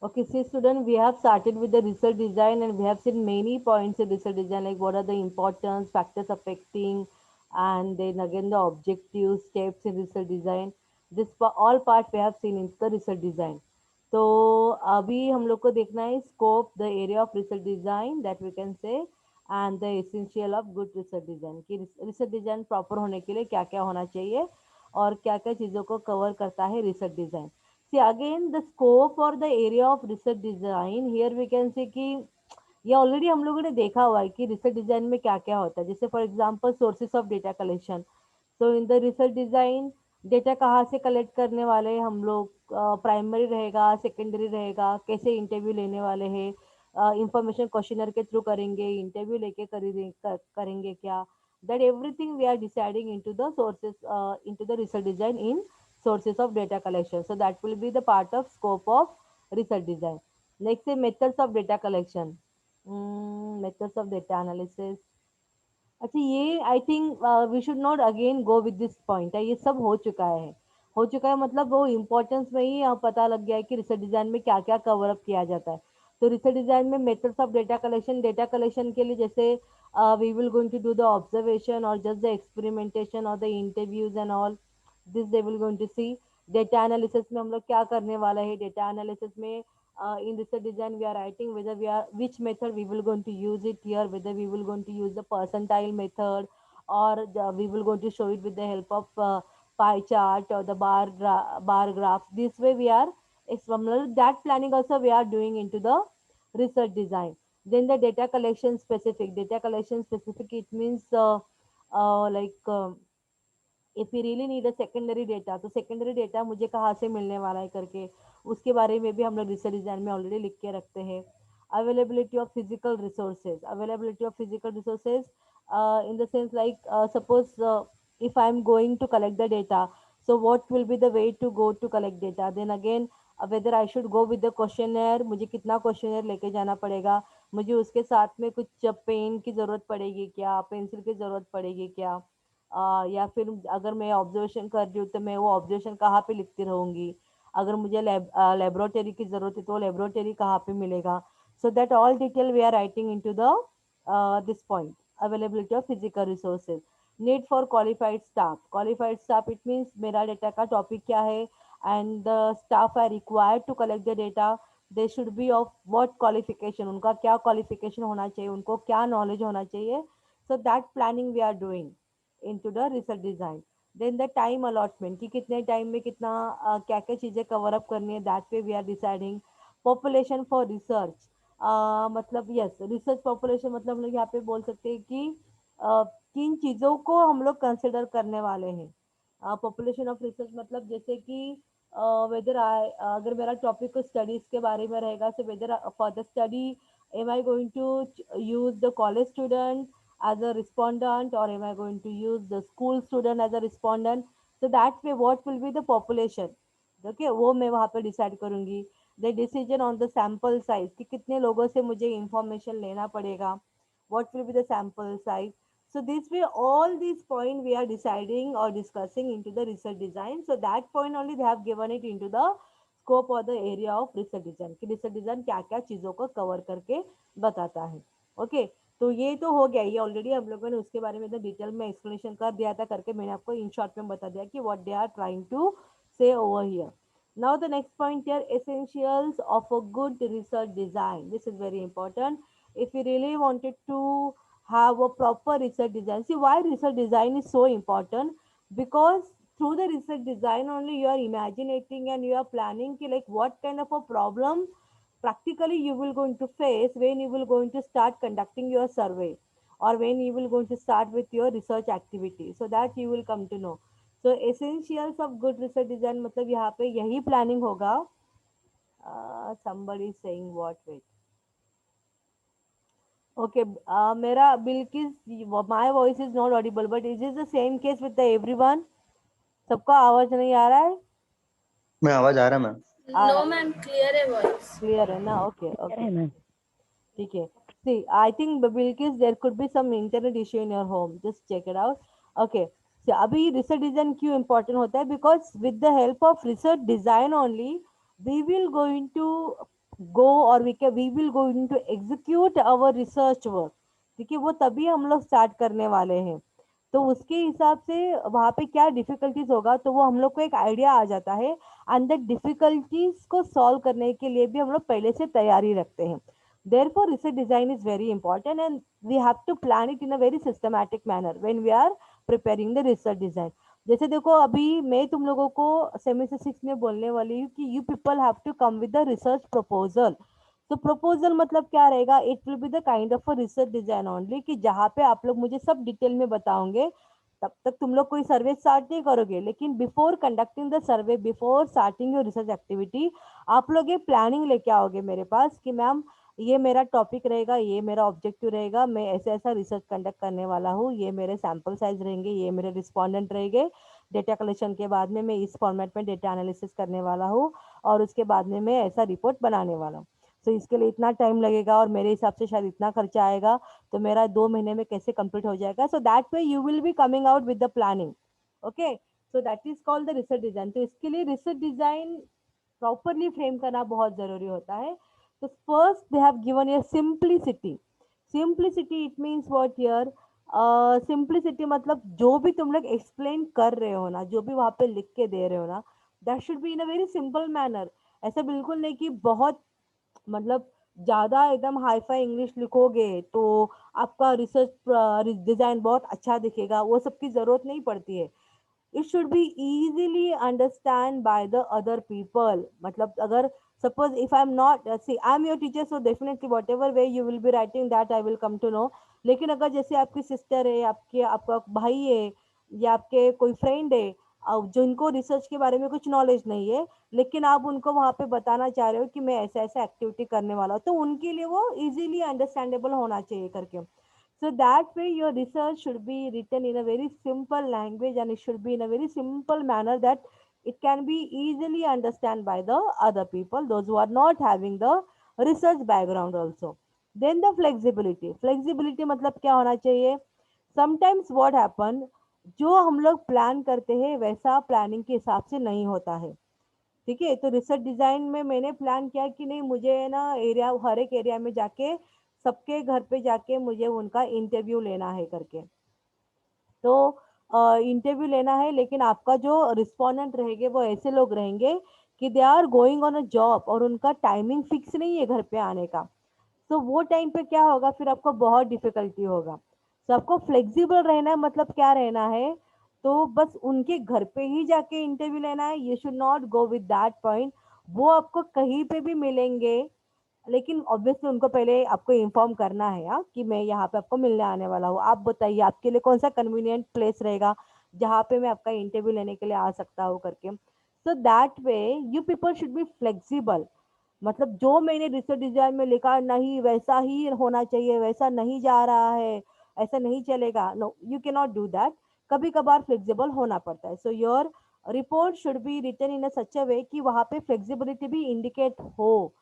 Okay, see student, we have started with the research design and we have seen many points in research design, like what are the importance, factors affecting, and then again the objectives, steps in research design. All part we have seen in the research design. तो अभी हम लोग को देखना है scope the area of research design that we can say and the essential of good research design कि research design proper होने के लिए क्या क्या होना चाहिए और क्या क्या चीज़ों को कवर करता है research design. See again the scope or the area of research design here we can say कि ये ऑलरेडी हम लोगों ने देखा हुआ है कि रिसर्च डिजाइन में क्या क्या होता है. जैसे for example sources of data collection. So in the research design data कहाँ से कलेक्ट करने वाले हैं हम लोग, प्राइमरी रहेगा सेकेंडरी रहेगा, कैसे इंटरव्यू लेने वाले हैं, इंफॉर्मेशन क्वेश्चनर के थ्रू करेंगे, इंटरव्यू लेके करेंगे क्या, that everything we are deciding into the sources, into the research design in sources of data collection. So that will be the part of scope of research design. Next is methods of data collection. Methods of data analysis. अच्छा ये I think we should not again go with this point है, ये सब हो चुका है मतलब वो इम्पोर्टेंस में ही पता लग गया है कि रिसर्च डिजाइन में क्या क्या कवर अप किया जाता है. तो रिसर्च डिजाइन में मेथड्स ऑफ डेटा कलेक्शन के लिए जैसे we will going to do the observation और जस्ट द एक्सपेरिमेंटेशन और the interviews and all this they will going to see. Data analysis में हम लोग क्या करने वाला है, डेटा एनालिसिस में in research design we are writing whether we are which method we will going to use it here, whether we will going to use the percentile method or we will going to show it with the help of pie chart or the bar graphs. This way we are that planning also we are doing into the research design. Then the data collection specific it means like if you really need a secondary data, तो secondary data मुझे कहाँ से मिलने वाला है करके उसके बारे में भी हम लोग रिसर्च डिज़ाइन में ऑलरेडी लिख के रखते हैं. Availability of physical resources in the sense like suppose if I'm going to collect the data, so what will be the way to go to collect data, then again whether I should go with the questionnaire, मुझे कितना questionnaire लेके जाना पड़ेगा, मुझे उसके साथ में कुछ पेन की ज़रूरत पड़ेगी क्या, पेंसिल की ज़रूरत पड़ेगी क्या, या फिर अगर मैं ऑब्जर्वेशन कर रही हूँ तो मैं वो ऑब्जर्वेशन कहाँ पे लिखती रहूँगी, अगर मुझे लेबोरेटरी की ज़रूरत है तो लेबोरेटरी कहाँ पे मिलेगा. So that all detail we are writing into the this point. Availability of physical resources. Need for qualified staff it means मेरा डेटा का टॉपिक क्या है and the staff are required to collect the data. They should be of what qualification, उनका क्या qualification होना चाहिए, उनको क्या नॉलेज होना चाहिए. So that planning we are doing into the research design. Then the time allotment कि कितने टाइम में कितना क्या क्या चीज़ें कवर अप करनी है, that way we are deciding. Population for research, मतलब यस रिसर्च पॉपुलेशन मतलब हम लोग यहाँ पे बोल सकते हैं कि किन चीज़ों को हम लोग कंसिडर करने वाले हैं. पॉपुलेशन ऑफ रिसर्च मतलब जैसे कि वेदर आई अगर मेरा टॉपिक को स्टडीज़ के बारे में रहेगा, so whether for the study am I going to use the college student as a respondent or am I going to use the school student as a respondent. So that way what will be the population, okay वो मैं वहाँ पे decide करूँगी. The decision on the sample size कि कितने लोगों से मुझे इंफॉर्मेशन लेना पड़ेगा, what will be the sample size. So this way all these point we are deciding or discussing into the research design. So that point only they have given it into the scope और the area of research design कि research design क्या क्या चीज़ों को cover करके बताता है. Okay तो ये तो हो गया, ये ऑलरेडी हम लोगों ने उसके बारे में डिटेल में एक्सप्लेनेशन कर दिया था करके मैंने आपको इन शॉर्ट में बता दिया कि what they are trying to say over here. Now the next point here, essentials of a good research design. This is very important. If you really wanted to have a proper research design, see why research design is so important, because through the research design only you are imagining and you are planning ki like what kind of a problem practically you will going to face when you will going to start conducting your survey or when you will going to start with your research activity, so that you will come to know. So essentials of good research design मतलब यहाँ पे यही planning होगा. Somebody is saying what, wait. Okay, मेरा Bilkis my voice is not audible, but is this the same case with the everyone? सबका आवाज नहीं आ रहा है? मैं आवाज आ रहा मैम. आ नो रहा है, मैम, क्लियर है वॉइस। क्लियर है ना? ओके कह ओके रहे हैं मैम. ठीक है. See, I think Bilkis, there could be some internet issue in your home. Just check it out. Okay. So, अभी research design क्यों important होता है? Because with the help of research design only, we will going to go or we will going to execute our research work, ठीक है, वो तभी हम लोग स्टार्ट करने वाले हैं। तो उसके हिसाब से वहाँ पे क्या डिफिकल्टीज होगा तो वो हम लोग को एक आइडिया आ जाता है, एंड दैट डिफिकल्टीज को सॉल्व करने के लिए भी हम लोग पहले से तैयारी रखते हैं। therefore research design is very important, and we have to plan it in a very systematic manner when we are preparing the research design। जैसे देखो अभी मैं तुम लोगों को सेमेस्टर 6 में बोलने वाली हूँ कि you people have to come with the research proposal. तो प्रपोजल मतलब क्या रहेगा, it will be the kind of a research design only, कि जहाँ पे आप लोग मुझे सब डिटेल में बताओगे। तब तक तुम लोग कोई सर्वे स्टार्ट नहीं करोगे, लेकिन before conducting the survey, before starting your research activity, आप लोग ये प्लानिंग लेके आओगे मेरे पास कि मैम ये मेरा टॉपिक रहेगा, ये मेरा ऑब्जेक्टिव रहेगा, मैं ऐसा ऐसा रिसर्च कंडक्ट करने वाला हूँ, ये मेरे सैंपल साइज रहेंगे, ये मेरे रिस्पॉन्डेंट रहेंगे। डेटा कलेक्शन के बाद में मैं इस फॉर्मेट में डेटा एनालिसिस करने वाला हूँ, और उसके बाद में मैं ऐसा रिपोर्ट बनाने वाला हूँ। सो इसके लिए इतना टाइम लगेगा और मेरे हिसाब से शायद इतना खर्चा आएगा, तो मेरा 2 महीने में कैसे कंप्लीट हो जाएगा। सो that way you will be coming out with the planning. Okay, so that is called the research design. तो इसके लिए रिसर्च डिजाइन प्रॉपरली फ्रेम करना बहुत जरूरी होता है। तो फर्स्ट दे हैव गिवन ये simplicity. Simplicity it means what here, simplicity मतलब जो भी तुम लोग एक्सप्लेन कर रहे हो ना, जो भी वहाँ पे लिख के दे रहे हो ना, that should be in a very simple manner. ऐसा बिल्कुल नहीं कि बहुत मतलब ज़्यादा एकदम हाई फाई इंग्लिश लिखोगे तो आपका रिसर्च डिज़ाइन बहुत अच्छा दिखेगा, वो सब की ज़रूरत नहीं पड़ती है। It should B easily understand by the other people। मतलब अगर suppose if I'm not see I'm your teacher, so definitely whatever way you will be writing that I will come to know। लेकिन अगर जैसे आपकी sister है, आपके आपका भाई है, या आपके कोई फ्रेंड है, जिनको रिसर्च के बारे में कुछ नॉलेज नहीं है, लेकिन आप उनको वहाँ पे बताना चाह रहे हो कि मैं ऐसा ऐसा एक्टिविटी करने वाला हूँ, तो उनके लिए वो इजीली अंडरस्टैंडेबल होना चाहिए करके। So that way your research should be written in a very simple language, and it should be in a very simple manner that it can be easily understand by the other people, those who are not having the research background also। Then the flexibility, flexibility मतलब क्या होना चाहिए, sometimes what happen, जो हम लोग plan करते हैं वैसा प्लानिंग के हिसाब से नहीं होता है। ठीक है, तो रिसर्च डिजाइन में मैंने प्लान किया कि नहीं मुझे ना एरिया, हर एक एरिया में जाके सबके घर पे जाके मुझे उनका इंटरव्यू लेना है करके। तो इंटरव्यू लेना है, लेकिन आपका जो रिस्पोंडेंट रहेंगे वो ऐसे लोग रहेंगे कि they are going on a job, और उनका टाइमिंग फिक्स नहीं है घर पे आने का। तो वो टाइम पे क्या होगा, फिर आपको बहुत डिफिकल्टी होगा। तो आपको फ्लेक्सिबल रहना है, मतलब क्या रहना है, तो बस उनके घर पे ही जाके इंटरव्यू लेना है, you should not go with that point. वो आपको कहीं पे भी मिलेंगे, लेकिन ऑब्वियसली उनको पहले आपको इन्फॉर्म करना है, हाँ, कि मैं यहाँ पे आपको मिलने आने वाला हूँ, आप बताइए आपके लिए कौन सा कन्वीनियंट प्लेस रहेगा जहाँ पे मैं आपका इंटरव्यू लेने के लिए आ सकता हूँ करके। So that way you people should be flexible. मतलब जो मैंने रिसर्च डिजाइन में लिखा नहीं वैसा ही होना चाहिए, वैसा नहीं जा रहा है, ऐसा नहीं चलेगा, no you can not do that. कभी कभार फ्लेक्सिबल होना पड़ता है। So your report should be written in a such a way कि वहाँ पे फ्लेक्सिबिलिटी भी इंडिकेट हो,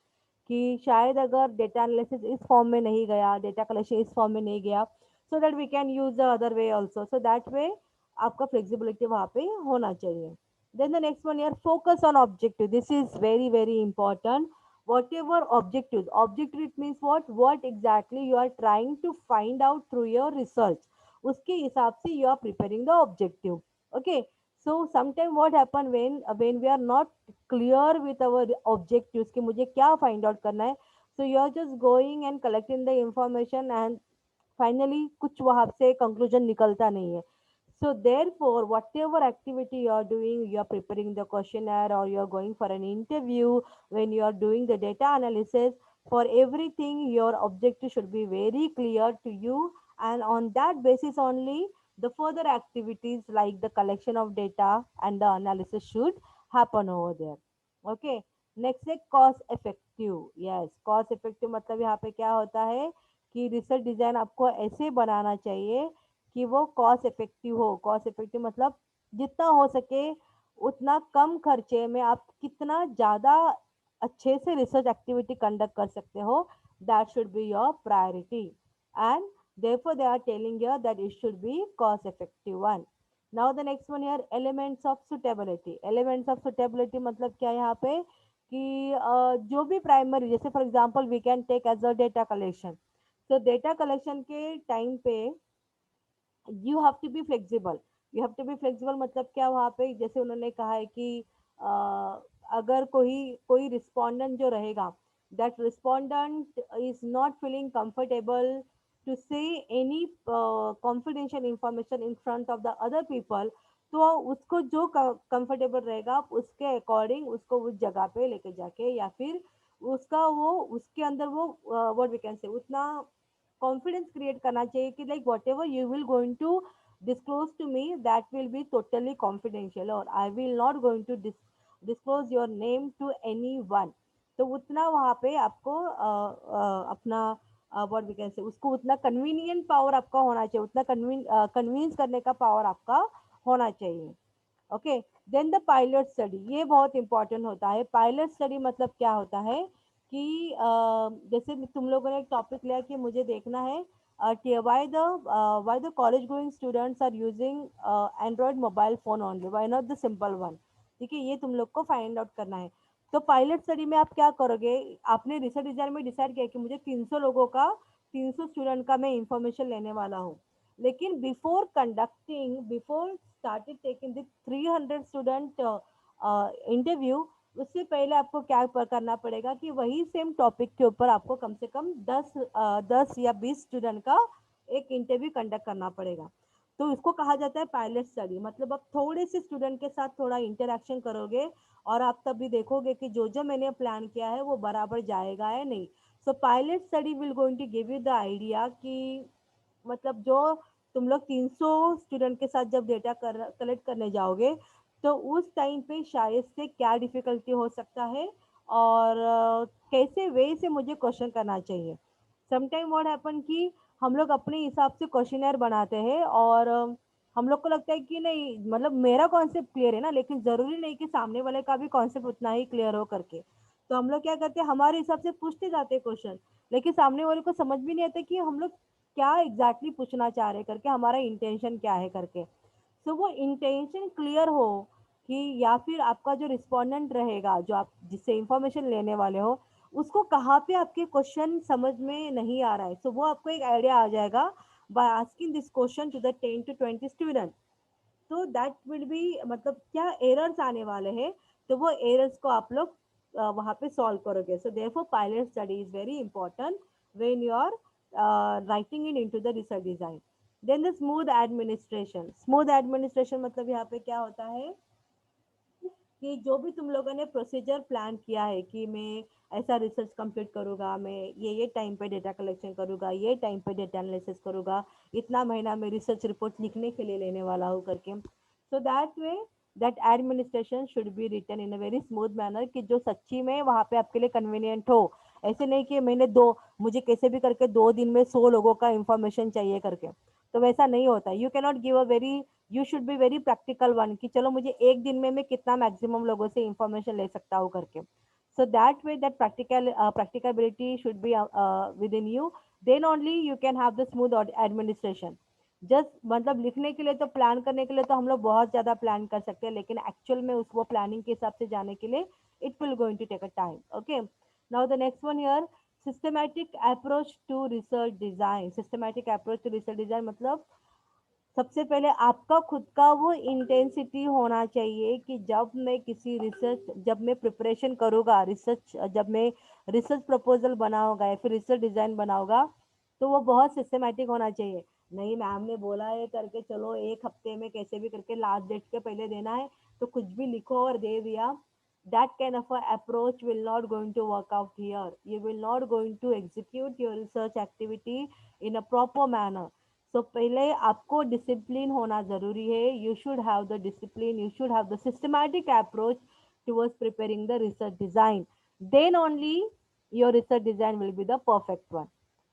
कि शायद अगर डेटा एनालिसिस इस फॉर्म में नहीं गया, डेटा कलेक्शन इस फॉर्म में नहीं गया, so that we can use the other way also. So that way आपका फ्लेक्सिबिलिटी वहाँ पे होना चाहिए। देन द नेक्स्ट वन यार, focus on objective, this is very very important. whatever objective it means what exactly you are trying to find out through your research, उसके हिसाब से you are preparing the objective। okay, so sometime what happen when we are not clear with our objectives कि मुझे क्या find out करना है, so you are just going and collecting the information, and finally कुछ वहां से conclusion निकलता नहीं है। So therefore, whatever activity you are doing, you are preparing the questionnaire or you are going for an interview, when you are doing the data analysis, for everything, your objective should be very clear to you. And on that basis only, the further activities like the collection of data and the analysis should happen over there। Okay. Next है cost effective. Yes, cost effective मतलब यहाँ पे क्या होता है कि research design आपको ऐसे बनाना चाहिए कि वो कॉस्ट इफेक्टिव हो। कॉस्ट इफेक्टिव मतलब जितना हो सके उतना कम खर्चे में आप कितना ज़्यादा अच्छे से रिसर्च एक्टिविटी कंडक्ट कर सकते हो, that should be your priority. And therefore they are telling you that it should be cost effective one। now the next one here, elements of suitability। elements of suitability मतलब क्या है यहाँ पे कि जो भी प्राइमरी, जैसे for example we can take as a data collection. तो डेटा कलेक्शन के टाइम पे you have to be flexible. You have to be flexible मतलब क्या, वहाँ पे जैसे उन्होंने कहा है कि अ, अगर कोई कोई रिस्पोंडेंट जो रहेगा, that respondent is not feeling comfortable to say any confidential information in front of the other people, तो उसको जो कंफर्टेबल रहेगा आप उसके अकॉर्डिंग उसको उस जगह पे लेके जाके, या फिर उसका वो उसके अंदर वो व्हाट वी कैन से उतना कॉन्फिडेंस क्रिएट करना चाहिए कि like whatever you will going to disclose to me, that will be totally confidential, or I will not going to disclose your name to anyone। तो उतना वहाँ पे आपको अपना व्हाट वी कैन से उसको उतना कन्वीनियंट पावर आपका होना चाहिए, उतना कन्विंस करने का पावर आपका होना चाहिए। Okay. Then the pilot study, ये बहुत इंपॉर्टेंट होता है। पायलट स्टडी मतलब क्या होता है कि जैसे तुम लोगों ने एक टॉपिक लिया कि मुझे देखना है why the college going students are using Android mobile phone only, why not the simple one। ठीक है, ये तुम लोग को फाइंड आउट करना है। तो पायलट स्टडी में आप क्या करोगे, आपने रिसर्च डिजाइन में डिसाइड किया कि मुझे 300 लोगों का, 300 स्टूडेंट का मैं इंफॉर्मेशन लेने वाला हूँ, लेकिन before started taking the 300 student interview, उससे पहले आपको क्या करना पड़ेगा कि वही सेम टॉपिक के ऊपर आपको कम से कम 10 या 20 स्टूडेंट का एक इंटरव्यू कंडक्ट करना पड़ेगा। तो इसको कहा जाता है पायलट स्टडी। मतलब आप थोड़े से स्टूडेंट के साथ थोड़ा इंटरेक्शन करोगे और आप तभी देखोगे कि जो जो मैंने प्लान किया है वो बराबर जाएगा या नहीं। So pilot study will going to give you the idea कि मतलब जो तुम लोग 300 स्टूडेंट के साथ जब डेटा कलेक्ट करने जाओगे, तो उस टाइम पे शायद से क्या डिफिकल्टी हो सकता है, और कैसे वे से मुझे क्वेश्चन करना चाहिए। समटाइम व्हाट हैपन कि हम लोग अपने हिसाब से क्वेश्चनर बनाते हैं, और हम लोग को लगता है कि नहीं, मतलब मेरा कॉन्सेप्ट क्लियर है ना, लेकिन ज़रूरी नहीं कि सामने वाले का भी कॉन्सेप्ट उतना ही क्लियर हो करके। तो हम लोग क्या करते हैं, हमारे हिसाब से पूछते जाते हैं क्वेश्चन, लेकिन सामने वाले को समझ भी नहीं आता कि हम लोग क्या एग्जैक्टली पूछना चाह रहे करके, हमारा इंटेंशन क्या है करके। सो वो इंटेंशन क्लियर हो कि, या फिर आपका जो रिस्पोंडेंट रहेगा, जो आप जिससे इंफॉर्मेशन लेने वाले हो, उसको कहाँ पे आपके क्वेश्चन समझ में नहीं आ रहा है, सो वो आपको एक आइडिया आ जाएगा by asking this question to the 10 to 20 student. तो दैट विल बी, मतलब क्या एरर्स आने वाले हैं, तो वो एरर्स को आप लोग वहाँ पे सॉल्व करोगे। So therefore pilot study is very important when you are writing in into the research design. Then the smooth administration. Smooth administration मतलब यहाँ पे क्या होता है कि जो भी तुम लोगों ने प्रोसीजर प्लान किया है कि मैं ऐसा रिसर्च कंप्लीट करूँगा, मैं ये टाइम पे डेटा कलेक्शन करूँगा, ये टाइम पे डेटा एनालिसिस करूँगा, इतना महीना मैं रिसर्च रिपोर्ट लिखने के लिए लेने वाला हूँ करके। So that way that administration should be written in a very smooth manner, कि जो सच्ची में वहाँ पे आपके लिए कन्वीनियंट हो। ऐसे नहीं कि मुझे कैसे भी करके 2 दिन में 100 लोगों का इंफॉर्मेशन चाहिए करके, तो वैसा नहीं होता। You cannot give a very, you should be very practical one, कि चलो मुझे एक दिन में मैं कितना मैक्सिमम लोगों से इंफॉर्मेशन ले सकता हूँ करके। So that way that practicability should be with in you, then only you can have the smooth administration. Just मतलब लिखने के लिए, तो प्लान करने के लिए तो हम लोग बहुत ज़्यादा प्लान कर सकते हैं, लेकिन एक्चुअल में उस वो प्लानिंग के हिसाब से जाने के लिए it will going to take a time. Okay, now the next one here, systematic approach to research design. Systematic approach to research design मतलब सबसे पहले आपका खुद का वो इंटेंसिटी होना चाहिए कि जब मैं प्रिपरेशन करूँगा, जब मैं रिसर्च प्रपोजल बनाऊंगा या फिर रिसर्च डिज़ाइन बनाऊंगा, तो वो बहुत सिस्टमेटिक होना चाहिए। नहीं, मैम ने बोला है करके चलो एक हफ्ते में कैसे भी करके लास्ट डेट के पहले देना है, तो कुछ भी लिखो और दे दिया। that kind of a approach will not going to work out here. You will not going to execute your research activity in a proper manner. सो पहले आपको डिसिप्लिन होना ज़रूरी है। You should have the discipline, you should have the systematic approach towards preparing the research design, then only your research design will be the perfect one.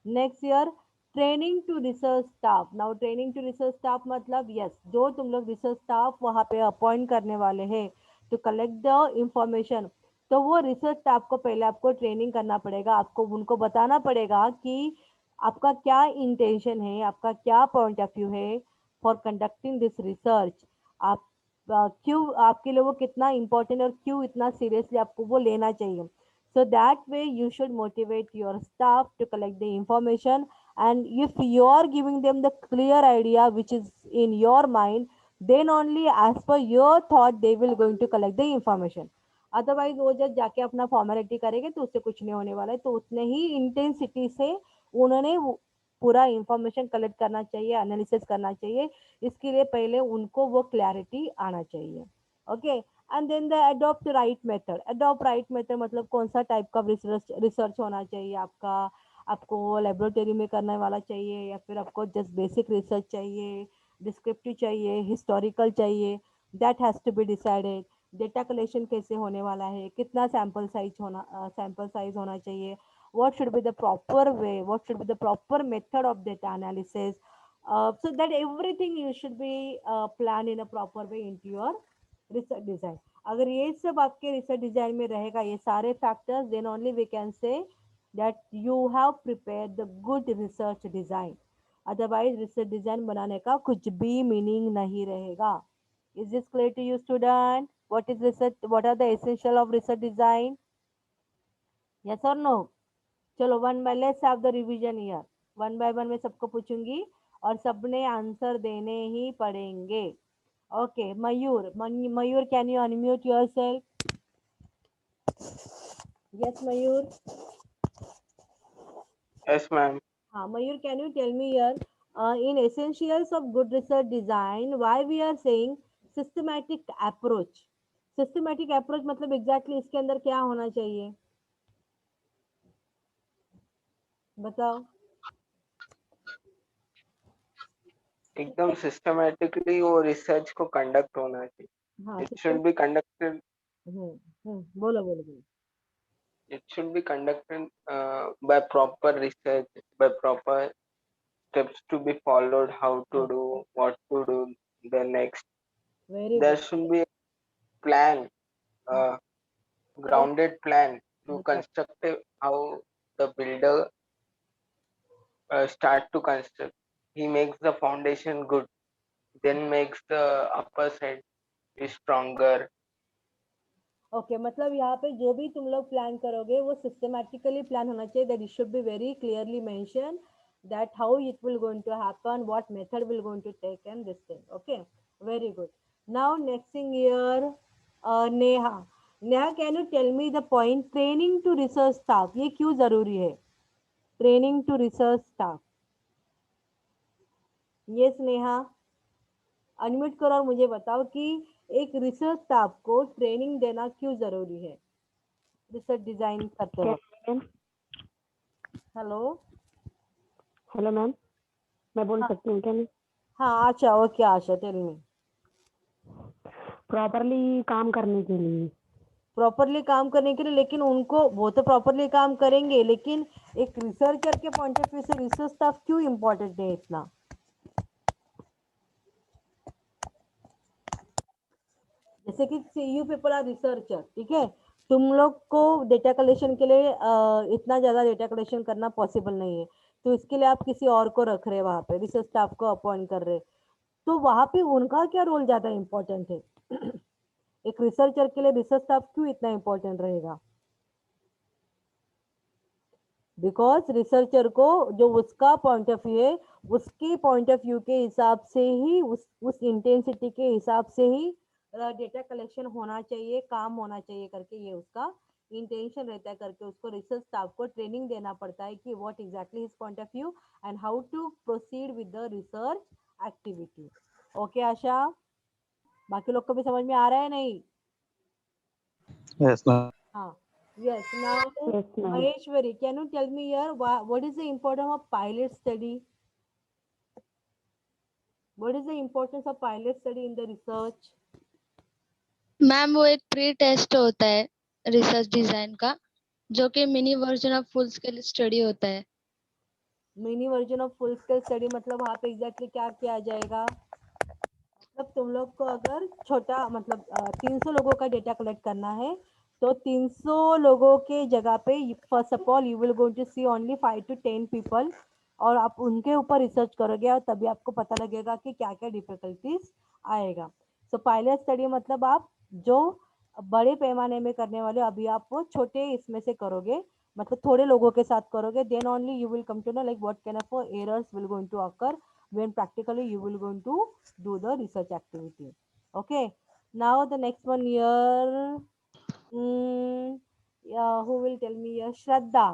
Next year, training to research staff. Now training to research staff मतलब yes, जो तुम लोग research staff वहाँ पे appoint करने वाले हैं to collect the information, तो वो रिसर्च स्टाफ को पहले आपको ट्रेनिंग करना पड़ेगा। आपको उनको बताना पड़ेगा कि आपका क्या इंटेंशन है, आपका क्या पॉइंट ऑफ व्यू है फॉर कंडक्टिंग दिस रिसर्च। आप क्यों आपके लिए वो कितना इम्पोर्टेंट और क्यों इतना सीरियसली आपको वो लेना चाहिए. So that way you should motivate your staff to collect the information, and if you are giving them the clear idea which is in your mind, then only as per your thought they will going to collect the information. Otherwise वो जब जाके अपना formality करेंगे तो उससे कुछ नहीं होने वाला है. तो उतने ही इंटेंसिटी से उन्होंने पूरा इंफॉर्मेशन कलेक्ट करना चाहिए, एनालिसिस करना चाहिए. इसके लिए पहले उनको वो क्लैरिटी आना चाहिए. Okay. And then the adopt right method. Adopt right method मतलब कौन सा टाइप का रिसर्च रिसर्च होना चाहिए आपका. आपको लेबोरेटरी में करने वाला चाहिए या फिर आपको जस्ट बेसिक रिसर्च चाहिए, डिस्क्रिप्टिव चाहिए, हिस्टोरिकल चाहिए. That has to be decided. Data collection कैसे होने वाला है, कितना सैंपल साइज होना चाहिए, what should be the proper way, what should be the proper method of data analysis. So that everything you should be planned in a proper way into your research design. अगर ये सब आपके research design में रहेगा, ये सारे factors, then only we can say that you have prepare the good research design. Otherwise research design बनाने का कुछ भी मीनिंग नहीं रहेगा. Is this clear to you student? What is research, what are the essential of research design? Yes और no? चलो one by let's have the revision year. One by one मैं सबको पूछूंगी और सबने आंसर देने ही पड़ेंगे. Okay. Mayur, Mayur can you unmute yourself? Yes Mayur. Yes, ma'am. हाँ Mayur, can you tell me here in essentials of good research design why we are saying systematic approach. Systematic approach मतलब एग्जैक्टली इसके अंदर क्या होना चाहिए, बताओ. एकदम सिस्टमैटिकली वो रिसर्च को कंडक्ट होना चाहिए. हाँ It should be conducted. बोलो बोलो बोलो. It should be conducted by proper research, by proper steps to be followed, how to do, what to do, the next. Very There good. should be a plan, a grounded plan to construct how the builder start to construct. He makes the foundation good, then makes the upper side stronger. Okay मतलब यहाँ पे जो भी तुम लोग plan करोगे वो systematically plan होना चाहिए. That it should be very clearly mention that how it will going to happen, what method will going to take and this thing. Okay. Very good. Now next thing here, Neha. Neha, can you tell me the point training to research staff, ये क्यों जरूरी है? Training to research staff. Yes Neha, unmute करो और मुझे बताओ कि एक रिसर्च स्टाफ को ट्रेनिंग देना क्यों जरूरी है रिसर्च डिजाइन करते वक्त. हेलो. हेलो मैम, मैं बोल हाँ सकती हूँ क्या? नहीं, हाँ आशा. ओके आशा, टेल मी. प्रॉपरली काम करने के लिए. प्रॉपरली काम करने के लिए, लेकिन उनको वो तो प्रॉपरली काम करेंगे, लेकिन एक रिसर्चर के पॉइंट ऑफ व्यू से रिसर्च स्टाफ क्यों इम्पोर्टेंट है इतना? जैसे कि यू पीपल आर रिसर्चर, ठीक है. तुम लोग को डेटा कलेक्शन के लिए इतना ज़्यादा डेटा कलेक्शन करना पॉसिबल नहीं है, तो इसके लिए आप किसी और को रख रहे हैं वहाँ पे, रिसर्च स्टाफ को अपॉइंट कर रहे हैं. तो वहाँ पे उनका क्या रोल ज़्यादा इम्पोर्टेंट है? एक रिसर्चर के लिए रिसर्च स्टाफ क्यों इतना इम्पोर्टेंट रहेगा? बिकॉज रिसर्चर को जो उसका पॉइंट ऑफ व्यू है, उसके पॉइंट ऑफ व्यू के हिसाब से ही, उस इंटेंसिटी के हिसाब से ही डेटा कलेक्शन होना चाहिए, काम होना चाहिए करके ये उसका इंटेंशन रहता है. करके उसको रिसर्च स्टाफ को ट्रेनिंग देना पड़ता है कि what exactly his point of view and how to proceed with the research activity. Okay Asha, बाकी लोग को भी समझ में आ रहा है नहीं? Yes, ma'am. हाँ. Yes. Now, yes ma'am. Maheshwari, can you tell me here what is the importance of pilot study? What is the importance of pilot study in the research? Ma'am वो एक प्री टेस्ट होता है research design का, जो कि mini version of full scale study होता है. Mini version of full scale study मतलब वहाँ पे एग्जैक्टली क्या किया जाएगा? मतलब तुम लोग को अगर छोटा मतलब 300 लोगों का डेटा कलेक्ट करना है, तो 300 लोगों के जगह पे first of all you will going to see only 5 to 10 people, और आप उनके ऊपर रिसर्च करोगे और तभी आपको पता लगेगा कि क्या क्या डिफिकल्टीज आएगा. सो पायलट स्टडी मतलब आप जो बड़े पैमाने में करने वाले हो, अभी आप वो छोटे इसमें से करोगे, मतलब थोड़े लोगों के साथ करोगे, then only you will come to know like what kind of errors will going to occur when practically you will going to do the research activity. Okay, now the next one here, yeah, who will tell me here? Shraddha,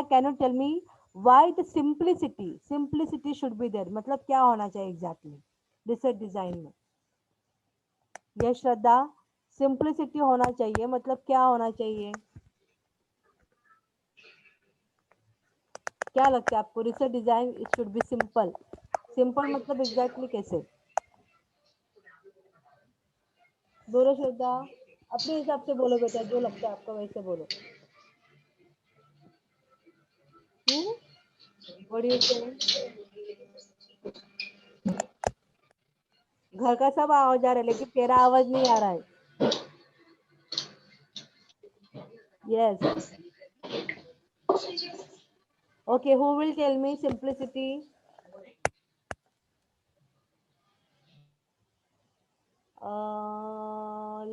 can you tell me why the simplicity should be there? मतलब क्या होना चाहिए exactly research design में? Yes, श्रद्धा, simplicity होना चाहिए मतलब क्या होना चाहिए? क्या लगता है आपको? Research design it should B simple मतलब एग्जैक्टली कैसे? बोलो श्रद्धा, अपने हिसाब से बोलो बेटा, जो लगता है आपको वैसे बोलो. व्हाट डू यू से? घर का सब आवाज आ रहा है लेकिन तेरा आवाज नहीं आ रहा है. Yes, okay, who will tell me simplicity?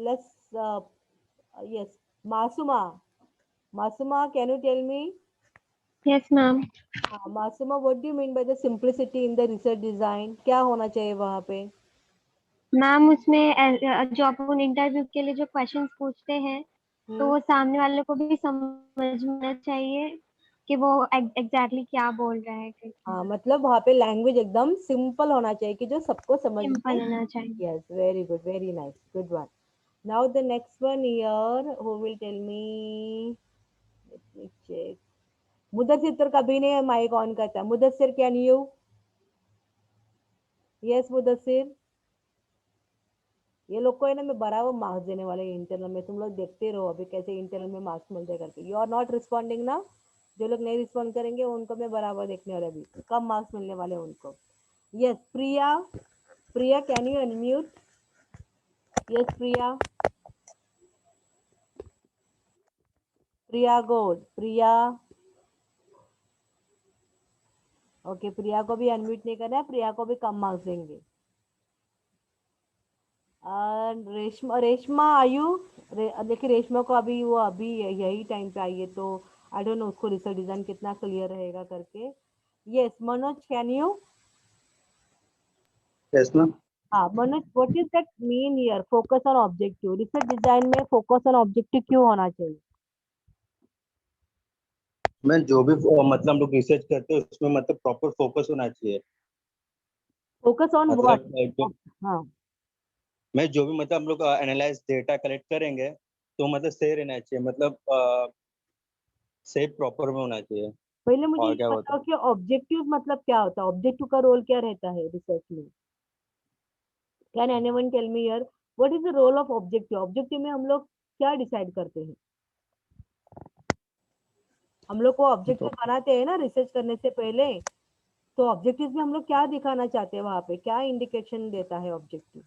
Let's yes, Masuma, can you tell me? Yes ma'am. Masuma, what do you mean by the simplicity in the research design? क्या होना चाहिए वहाँ पे? मैम उसमें जो अपन इंटरव्यू के लिए जो क्वेश्चंस पूछते हैं तो वो सामने वाले को भी समझ में आना चाहिए कि वो एग्जैक्टली क्या बोल रहा है. हाँ, मतलब वहाँ पे लैंग्वेज एकदम सिंपल होना चाहिए कि जो सबको समझ में. सिंपल होना चाहिए. Yes, very good, very nice, good one. Now the next one here, who will tell me? Let me check. Mudassir तो कभी नहीं माइक ऑन करता. Mudassir, can you? Yes Mudassir. ये लोग को है ना, मैं बराबर मार्क्स देने वाले इंटरनल में, तुम लोग देखते रहो अभी कैसे इंटरनल में मार्क्स मिलते करके. यू आर नॉट रिस्पॉन्डिंग ना. जो लोग नहीं रिस्पॉन्ड करेंगे उनको मैं बराबर देखने वाले, अभी कम मार्क्स मिलने वाले उनको. Yes Priya, can you unmute? Yes Priya good. Priya, okay, Priya को भी अनम्यूट नहीं करना है, प्रिया को भी कम मार्क्स देंगे. रेशमा आयु, देखिए रेशमा को अभी वो अभी यही टाइम पे आई है तो आई डोंट नो उसको रिसर्च डिजाइन कितना क्लियर रहेगा करके. Yes Manoj, can you? Yes ma'am. हाँ Manoj, what is that mean here focus on objective? Research design में फोकस ऑन ऑब्जेक्टिव क्यों होना चाहिए? मैं जो भी मतलब हम लोग रिसर्च करते हैं उसमें मतलब प्रॉपर फोकस होना चाहिए. Focus on what? मतलब जो हाँ, मैं जो भी मतलब हम लोग एनालाइज डेटा कलेक्ट करेंगे तो मतलब सही रहना चाहिए, मतलब सही प्रॉपर में होना चाहिए. पहले मुझे और ये क्या होता बताओ कि ऑब्जेक्टिव मतलब क्या होता है? ऑब्जेक्टिव का रोल क्या रहता है रिसर्च में? Can anyone tell me here what is the role of objective? Objective में हम लोग क्या डिसाइड करते हैं? हम लोग को ऑब्जेक्टिव बनाते हैं ना रिसर्च करने से पहले, तो ऑब्जेक्टिव में हम लोग क्या दिखाना चाहते हैं? वहां पे क्या इंडिकेशन देता है ऑब्जेक्टिव?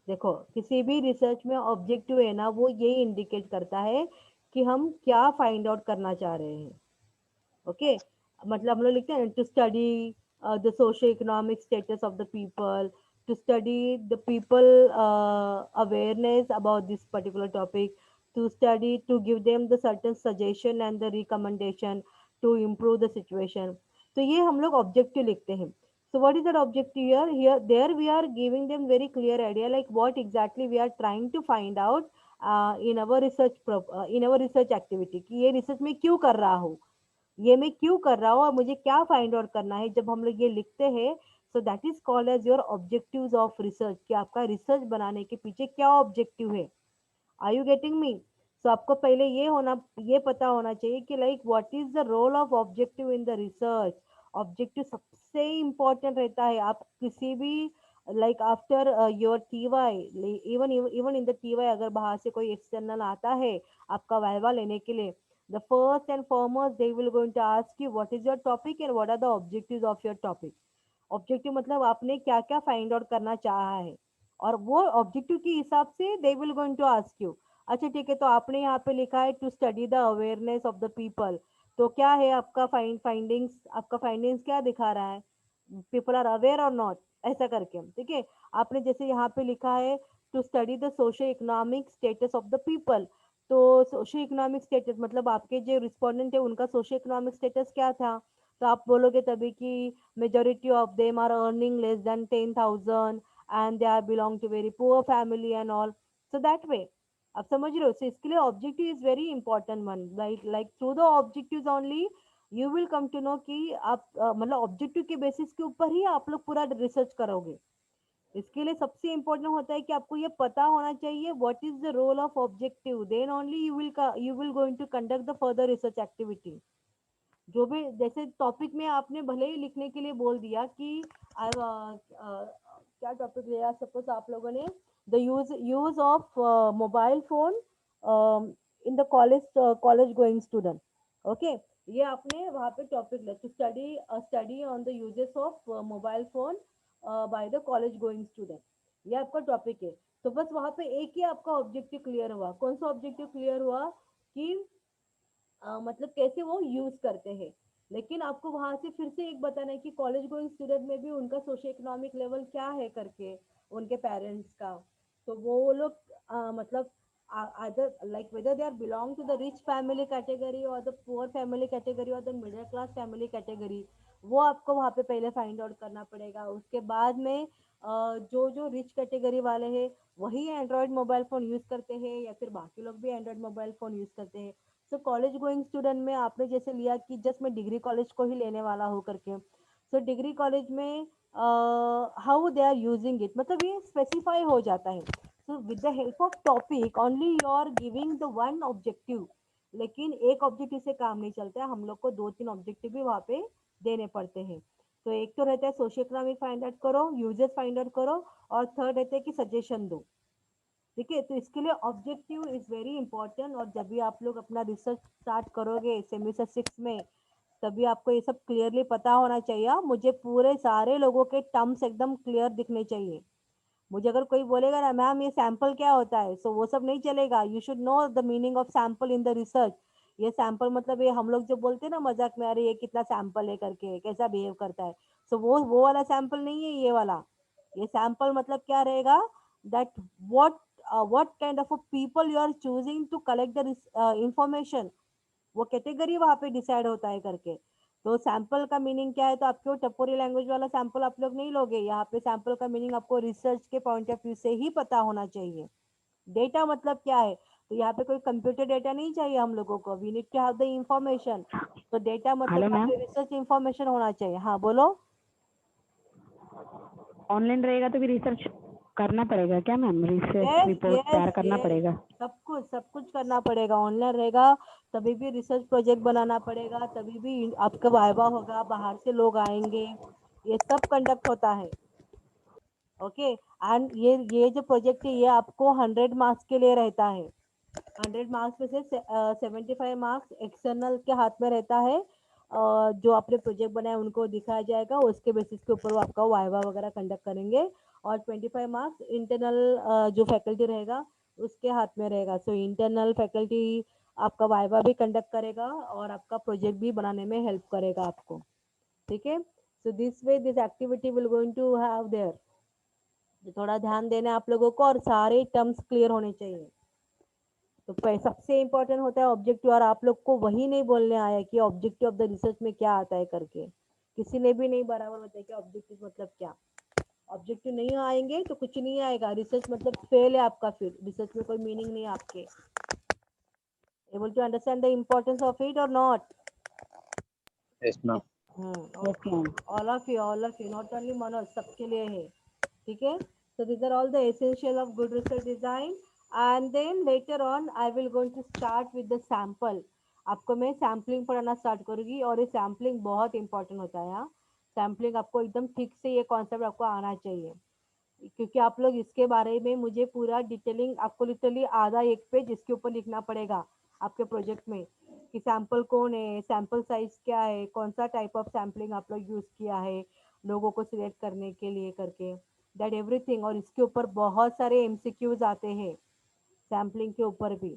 देखो किसी भी रिसर्च में ऑब्जेक्टिव है ना, वो ये इंडिकेट करता है कि हम क्या फाइंड आउट करना चाह रहे हैं. ओके, मतलब हम लोग लिखते हैं to study the socio economic status of the people, to study the people awareness about this particular topic, to study, to give them the certain suggestion and the recommendation to improve the situation. तो ये हम लोग objective लिखते हैं. So what is that objective here? There we are giving them very clear idea like what exactly we are trying to find out in our research activity. कि ये research में क्यों कर रहा हूँ, ये मैं क्यों कर रहा हूँ और मुझे क्या फाइंड आउट करना है. जब हम लोग ये लिखते हैं so that is called as your objectives of research, कि आपका रिसर्च बनाने के पीछे क्या ऑब्जेक्टिव है. Are you getting me? So आपको पहले ये पता होना चाहिए कि like what is the role of objective in the research. Objective सबसे इम्पोर्टेंट रहता है. आप किसी भी like after your TY, even in the TY अगर बाहर से कोई एक्सटर्नल आता है आपका वाइवा लेने के लिए, the first and foremost they will going to ask you what is your topic and what are the objectives of your topic. Objective मतलब आपने क्या क्या फाइंड आउट करना चाहा है, और वो ऑब्जेक्टिव के हिसाब से they will going to ask you. अच्छा ठीक है, तो आपने यहाँ पे लिखा है to study the awareness of the people, तो क्या है आपका फाइंडिंग्स? आपका फाइंडिंग्स क्या दिखा रहा है? पीपल आर अवेयर और नॉट, ऐसा करके, ठीक है। आपने जैसे यहाँ पे लिखा है to study the socio economic status of the people, तो सोशो इकोनॉमिक स्टेटस मतलब आपके जो रिस्पोंडेंट है उनका सोशो इकोनॉमिक स्टेटस क्या था, तो आप बोलोगे तभी कि majority of them are earning less than 10,000 and they are belong to very poor family and all, so that way आप समझ रहे हो। So, इसके लिए objective is very important one, like through the objectives only you will come to know कि आप मतलब objective के बेसिस के ऊपर ही आप लोग पूरा रिसर्च करोगे। इसके लिए सबसे इम्पोर्टेंट होता है कि आपको ये पता होना चाहिए what is the role of objective, then only you will going to conduct the further research activity. जो भी जैसे टॉपिक में आपने भले ही लिखने के लिए बोल दिया कि क्या टॉपिक लिया, सपोज आप लोगों ने the use of mobile phone in the college going student, okay, ये आपने वहाँ पे टॉपिक लिया to study on the uses of mobile phone by the college going student, ये आपका टॉपिक है। तो बस वहाँ पे एक ही आपका ऑब्जेक्टिव क्लियर हुआ, कौन सा ऑब्जेक्टिव क्लियर हुआ कि मतलब कैसे वो यूज करते हैं। लेकिन आपको वहां से फिर से एक बताना है कि कॉलेज गोइंग स्टूडेंट में भी उनका सोशो इकोनॉमिक लेवल क्या है करके, उनके पेरेंट्स का, तो वो लोग मतलब other like whether they are belong to the rich family category और द पुअर फैमिली कैटेगरी और the middle class family category, वो आपको वहाँ पे पहले फाइंड आउट करना पड़ेगा। उसके बाद में जो जो रिच कैटेगरी वाले हैं वही एंड्रॉयड मोबाइल फ़ोन यूज़ करते हैं या फिर बाकी लोग भी एंड्रॉयड मोबाइल फ़ोन यूज़ करते हैं। सो कॉलेज गोइंग स्टूडेंट में आपने जैसे लिया कि जस्ट मैं डिग्री कॉलेज को ही लेने वाला हूँ करके, सो डिग्री कॉलेज में how they are using it मतलब ये स्पेसिफाई हो जाता है। So with the help of topic only you are giving the one objective, लेकिन एक ऑब्जेक्टिव से काम नहीं चलता है, हम लोग को 2-3 ऑब्जेक्टिव भी वहाँ पे देने पड़ते हैं। तो एक तो रहता है सोशियो इकोनॉमिक फाइंड आउट करो, यूजेस फाइंड आउट करो, और थर्ड रहता है कि सजेशन दो, ठीक है। तो इसके लिए ऑब्जेक्टिव इज वेरी इंपॉर्टेंट, और जब भी आप लोग अपना रिसर्च स्टार्ट करोगे सेमेस्टर 6 में, तभी आपको ये सब क्लियरली पता होना चाहिए। मुझे पूरे सारे लोगों के टर्म्स एकदम क्लियर दिखने चाहिए। मुझे अगर कोई बोलेगा ना मैम ये सैंपल क्या होता है, सो वो सब नहीं चलेगा। You should know the meaning of sample in the research. ये सैंपल मतलब ये हम लोग जो बोलते हैं ना मजाक में, अरे ये कितना सैंपल है करके, कैसा बिहेव करता है, सो वो वाला सैंपल नहीं है ये वाला। ये सैंपल मतलब क्या रहेगा, that what what kind of a people you are choosing to collect the information, वो कैटेगरी वहाँ पे डिसाइड होता है करके। तो सैंपल का मीनिंग क्या है, तो आपको टपोरी लैंग्वेज वाला सैंपल आप लोग नहीं लोगे, यहाँ पे सैंपल का मीनिंग आपको रिसर्च के पॉइंट ऑफ व्यू से ही पता होना चाहिए। डेटा मतलब क्या है, तो यहाँ पे कोई कंप्यूटर डेटा नहीं चाहिए हम लोगों को, we need to have the information. तो डेटा मतलब हेलो यहाँ मैम, पे रिसर्च इंफॉर्मेशन होना चाहिए। हाँ बोलो। ऑनलाइन रहेगा तो भी रिसर्च करना पड़ेगा क्या ma'am? Research yes report yes तैयार करना यस, पड़ेगा? सब कुछ करना पड़ेगा। ऑनलाइन रहेगा तभी भी रिसर्च प्रोजेक्ट बनाना पड़ेगा, तभी भी आपका वाइवा होगा, बाहर से लोग आएंगे, ये सब कंडक्ट होता है, ओके। एंड ये जो प्रोजेक्ट है ये आपको 100 मार्क्स के लिए रहता है। 100 मार्क्स में से 75 मार्क्स एक्सटर्नल के हाथ में रहता है, जो आपने प्रोजेक्ट बनाया उनको दिखाया जाएगा, उसके बेसिस के ऊपर वो आपका वाइवा वगैरह कंडक्ट करेंगे। और 25 मार्क्स इंटरनल जो फैकल्टी रहेगा उसके हाथ में रहेगा। सो इंटरनल फैकल्टी आपका वाइवा भी कंडक्ट करेगा और आपका प्रोजेक्ट भी बनाने में हेल्प करेगा आपको, ठीक है। So this way this activity will going to have there, तो थोड़ा ध्यान देना है आप लोगों को, और सारे टर्म्स क्लियर होने चाहिए। तो सबसे इम्पोर्टेंट होता है ऑब्जेक्टिव, और आप लोग को वही नहीं बोलने आया कि ऑब्जेक्टिव ऑफ द रिसर्च में क्या आता है करके, किसी ने भी नहीं बराबर बताया कि ऑब्जेक्टिव मतलब क्या। ऑब्जेक्टिव नहीं आएंगे तो कुछ नहीं आएगा, रिसर्च मतलब फेल है आपका, फिर रिसर्च में कोई मीनिंग नहीं है आपके। Able to understand the importance of it और not? Yes ma'am. Yes okay, ma'am. All of you, not only Manoj, सबके लिए है, ठीक है। So these are all the essential of good research design, and then later on I will going to start with the sample। आपको मैं sampling पढ़ाना start करूँगी, और ये सैम्पलिंग बहुत इंपॉर्टेंट होता है। यहाँ सैम्पलिंग आपको एकदम ठीक से ये कॉन्सेप्ट आपको आना चाहिए, क्योंकि आप लोग इसके बारे में मुझे पूरा डिटेलिंग आपको लिटरली आधा एक पेज इसके ऊपर लिखना पड़ेगा आपके प्रोजेक्ट में, कि सैंपल कौन है, सैंपल साइज क्या है, कौन सा टाइप ऑफ सैम्पलिंग आप लोग यूज़ किया है लोगों को सिलेक्ट करने के लिए करके, दैट एवरीथिंग। और इसके ऊपर बहुत सारे एमसीक्यूज आते हैं सैम्पलिंग के ऊपर भी।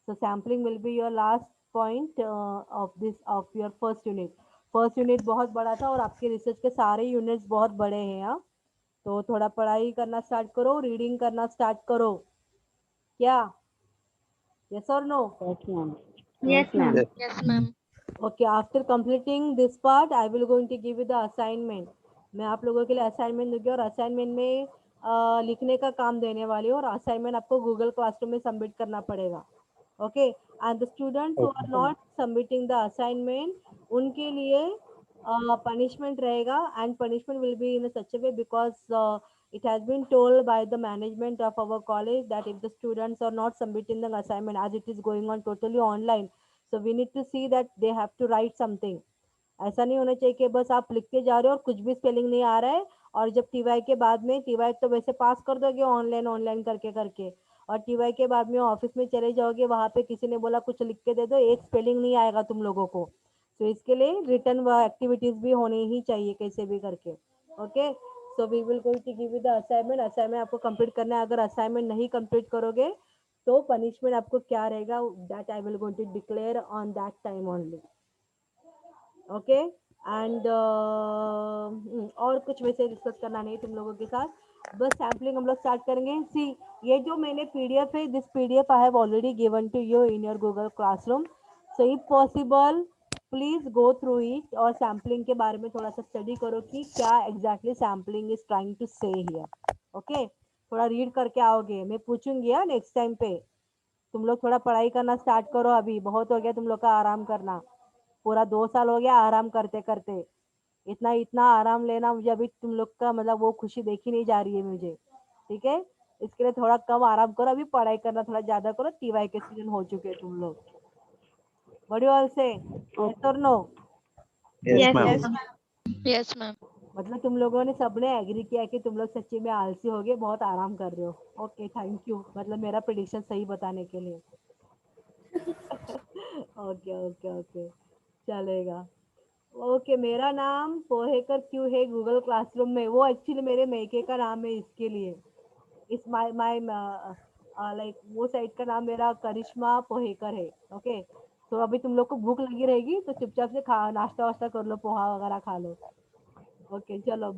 So sampling will be your last point of this of your first unit. First unit बहुत बड़ा था और आपके रिसर्च के सारे यूनिट्स बहुत बड़े हैं। हाँ, तो थोड़ा पढ़ाई करना स्टार्ट करो, रीडिंग करना स्टार्ट करो। क्या? यस और no? Yes, ma'am. Yes, ma'am. Yes. Yes, ma'am. Okay, after completing this part, I will going to give you the assignment. मैं आप लोगों के लिए असाइनमेंट दूंगी और असाइनमेंट में लिखने का काम देने वाली हूँ और असाइनमेंट आपको गूगल क्लासरूम में सबमिट करना पड़ेगा। Okay, and the students who are not submitting the assignment, उनके लिए पनिशमेंट रहेगा and punishment will be in such a way because it has been told by the management of our college that if the students are not submitting the assignment as it is going on totally online, so we need to see that they have to write something. ऐसा नहीं होना चाहिए कि बस आप लिखते जा रहे हो और कुछ भी स्पेलिंग नहीं आ रहा है और जब टीवाई के बाद में, टीवाई तो वैसे पास कर दोगे ऑनलाइन ऑनलाइन करके करके, और टीवाई के बाद में ऑफिस में चले जाओगे, वहां पे किसी ने बोला कुछ लिख के दे दो, एक स्पेलिंग नहीं आएगा तुम लोगों को। तो इसके लिए रिटर्न एक्टिविटीज भी होनी ही चाहिए कैसे भी करके। Okay, so we will going to give you the assignment. Assignment आपको कंप्लीट करना है। अगर असाइनमेंट नहीं कंप्लीट करोगे तो पनिशमेंट आपको क्या रहेगा, that I will going to declare on that time only. Okay, and और कुछ वैसे डिस्कस करना नहीं तुम लोगों के साथ, बस सैम्पलिंग हम लोग स्टार्ट करेंगे। सी, ये जो मैंने पीडीएफ है, this PDF I have already given to you in your Google classroom, so if possible please go through it और सैम्पलिंग के बारे में थोड़ा सा स्टडी करो कि क्या exactly sampling is trying to say here. Okay, थोड़ा रीड करके आओगे, मैं पूछूंगी यार नेक्स्ट टाइम पे। तुम लोग थोड़ा पढ़ाई करना स्टार्ट करो, अभी बहुत हो गया तुम लोग का आराम करना, पूरा 2 साल हो गया आराम करते करते। इतना इतना आराम लेना मुझे अभी तुम लोग का मतलब वो खुशी देखी नहीं जा रही है मुझे। ठीक है, इसके लिए थोड़ा कम आराम करो, अभी पढ़ाई करना थोड़ा ज्यादा करो, टीवाई के सीजन हो चुके हैं तुम लोग। व्हाट यू ऑल से, यस और no? Yes, Yes, ma'am. ma'am. Yes, ma'am. मतलब तुम लोगों ने सबने एग्री किया कि तुम लोग सच्ची में आलसी हो गए, बहुत आराम कर रहे हो। ओके, थैंक यू, मतलब मेरा प्रेडिक्शन सही बताने के लिए। ओके ओके ओके, चलेगा। ओके, मेरा नाम पोहेकर क्यों है गूगल क्लासरूम में, वो एक्चुअली मेरे मैके का नाम है इसके लिए। इस माय माय लाइक वो साइड का नाम मेरा करिश्मा पोहेकर है। ओके, तो अभी तुम लोग को भूख लगी रहेगी तो चुपचाप से खा, नाश्ता वास्ता कर लो, पोहा वगैरह खा लो। ओके, चलो।